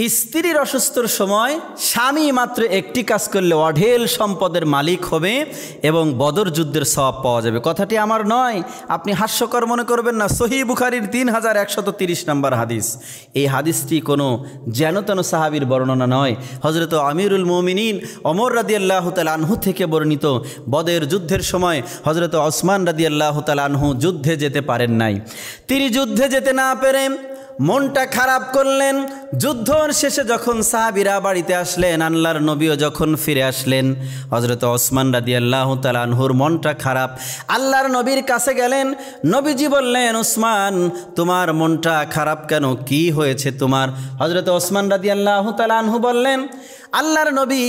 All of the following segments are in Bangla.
স্ত্রীর অসুস্থর সময় স্বামী মাত্র একটি কাজ করলে অঢেল সম্পদের মালিক হবে এবং বদর যুদ্ধের সওয়াব পাওয়া যাবে। কথাটি আমার নয়, আপনি হাস্যকর মনে করবেন না। সহিহ বুখারীর 3130 নম্বর হাদিস। এই হাদিসটি কোনো যেনতেন সাহাবীর বর্ণনা নয়, হযরত আমিরুল মুমিনিন ওমর রাদিয়াল্লাহু তাআলা আনহু থেকে বর্ণিত। বদর যুদ্ধের সময় হযরত ওসমান রাদিয়াল্লাহু তাআলা আনহু যুদ্ধে যেতে পারেন নাই। তিনি যুদ্ধে যেতে না পেরে মনটা খারাপ করলেন। যুদ্ধর শেষে যখন সাহাবীরা বাড়িতে আসলেন, আল্লাহর নবীও যখন ফিরে আসলেন, হযরত ওসমান রাদিয়াল্লাহু তাআলা আনহুর মনটা খারাপ। আল্লাহর নবীর কাছে গেলেন, নবীজি বললেন, ওসমান তোমার মনটা খারাপ কেন, কি হয়েছে তোমার? হযরত ওসমান রাদিয়াল্লাহু তাআলা আনহু বললেন, আল্লাহর নবী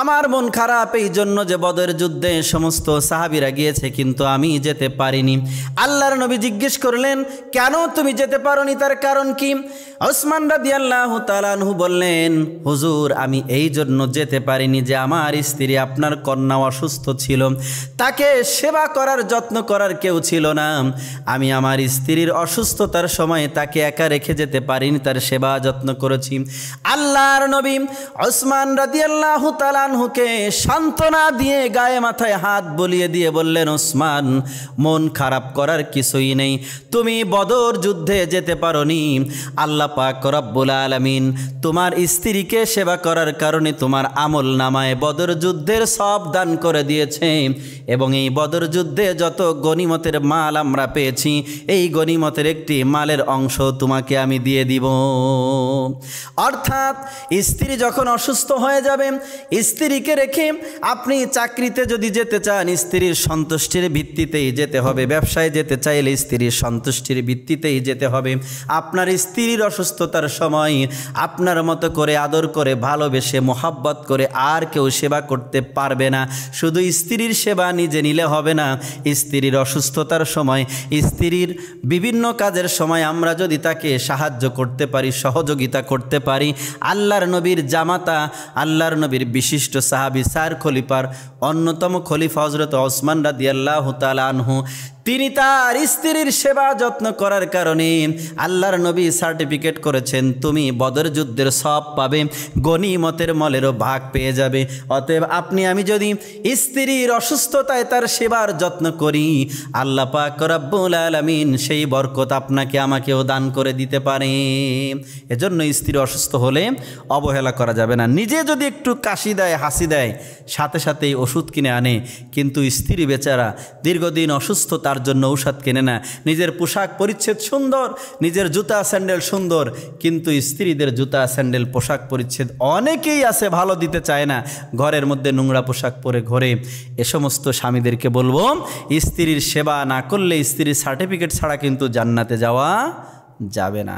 আমার মন খারাপ এই জন্য যে বদর যুদ্ধে সমস্ত সাহাবীরা গিয়েছে কিন্তু আমি যেতে পারিনি। আল্লাহর নবী জিজ্ঞেস করলেন, কেন তুমি যেতে পারোনি, তার কারণ কি? ওসমান রাদিয়াল্লাহু তাআলা আনহু বললেন, হুজুর আমি এই জন্য যেতে পারিনি যে আমার স্ত্রী আপনার কন্যা অসুস্থ ছিল, তাকে সেবা করার যত্ন করার কেউ ছিল না। আমি আমার স্ত্রীর অসুস্থতার সময় তাকে একা রেখে যেতে পারিনি, তার সেবা যত্ন করেছি। আল্লাহর নবী ওসমান রাদিয়াল্লাহু তাআলা আনহুকে সান্ত্বনা দিয়ে গায়ে মাথায় হাত বুলিয়ে দিয়ে বললেন, ওসমান মন খারাপ করার কিছুই নেই, তুমি বদর যুদ্ধে যেতে পারোনি, আল্লাহ পাক রব্বুল আলামিন তোমার স্ত্রীকে সেবা করার কারণে তোমার আমল নামায় বদর যুদ্ধের সব দান করে দিয়েছে এবং এই বদর যুদ্ধে যত গনিমতের মাল আমরা পেয়েছি এই গনিমতের একটি মালের অংশ তোমাকে আমি দিয়ে দিব। অর্থাৎ স্ত্রী যখন অসুস্থ হয়ে যাবে, স্ত্রীকে রেখে আপনি চাকরিতে যদি যেতে চান স্ত্রীর সন্তুষ্টির ভিত্তিতেই যেতে হবে, ব্যবসায় যেতে চাইলে স্ত্রীর সন্তুষ্টির ভিত্তিতেই যেতে হবে। আপনার স্ত্রীর অসুস্থতার সময় আপনার মতো করে আদর করে ভালোবেসে মোহাব্বত করে আর কেউ সেবা করতে পারবে না। শুধু স্ত্রীর সেবা নিজে নিলে হবে না, স্ত্রীর অসুস্থতার সময় স্ত্রীর বিভিন্ন কাজের সময় আমরা যদি তাকে সাহায্য করতে পারি, সহযোগিতা করতে পারি। আল্লাহর নবীর জামাতা, আল্লাহর নবীর বিশিষ্ট সাহাবী চার খলিফার অন্যতম খলিফা হযরত ওসমান রাদিয়াল্লাহু তাআলা আনহু, তিনি তার স্ত্রীর সেবা যত্ন করার কারণে আল্লাহর নবী সার্টিফিকেট করেছেন তুমি বদর যুদ্ধের সব পাবে, গনিমতের মলেরও ভাগ পেয়ে যাবে। অতএব আপনি আমি যদি স্ত্রীর অসুস্থতায় তার সেবার যত্ন করি, আল্লাহ পাক রব্বুল আলামিন সেই বরকত আপনাকে আমাকেও দান করে দিতে পারে। এজন্য স্ত্রী অসুস্থ হলে অবহেলা করা যাবে না। নিজে যদি একটু কাশি দেয়, হাসি দেয়, সাথে সাথেই ওষুধ কিনে আনে, কিন্তু স্ত্রী বেচারা দীর্ঘদিন অসুস্থ, তার জন্য ঔষধ কেনে না। নিজের পোশাক পরিচ্ছদ সুন্দর, নিজের জুতা স্যান্ডেল সুন্দর, কিন্তু স্ত্রীদের জুতা স্যান্ডেল পোশাক পরিচ্ছদ অনেকেই আছে ভালো দিতে চায় না, ঘরের মধ্যে নোংরা পোশাক পরে ঘোরে। এ সমস্ত স্বামীদেরকে বলবো, স্ত্রীর সেবা না করলে স্ত্রীর সার্টিফিকেট ছাড়া কিন্তু জান্নাতে যাওয়া যাবে না।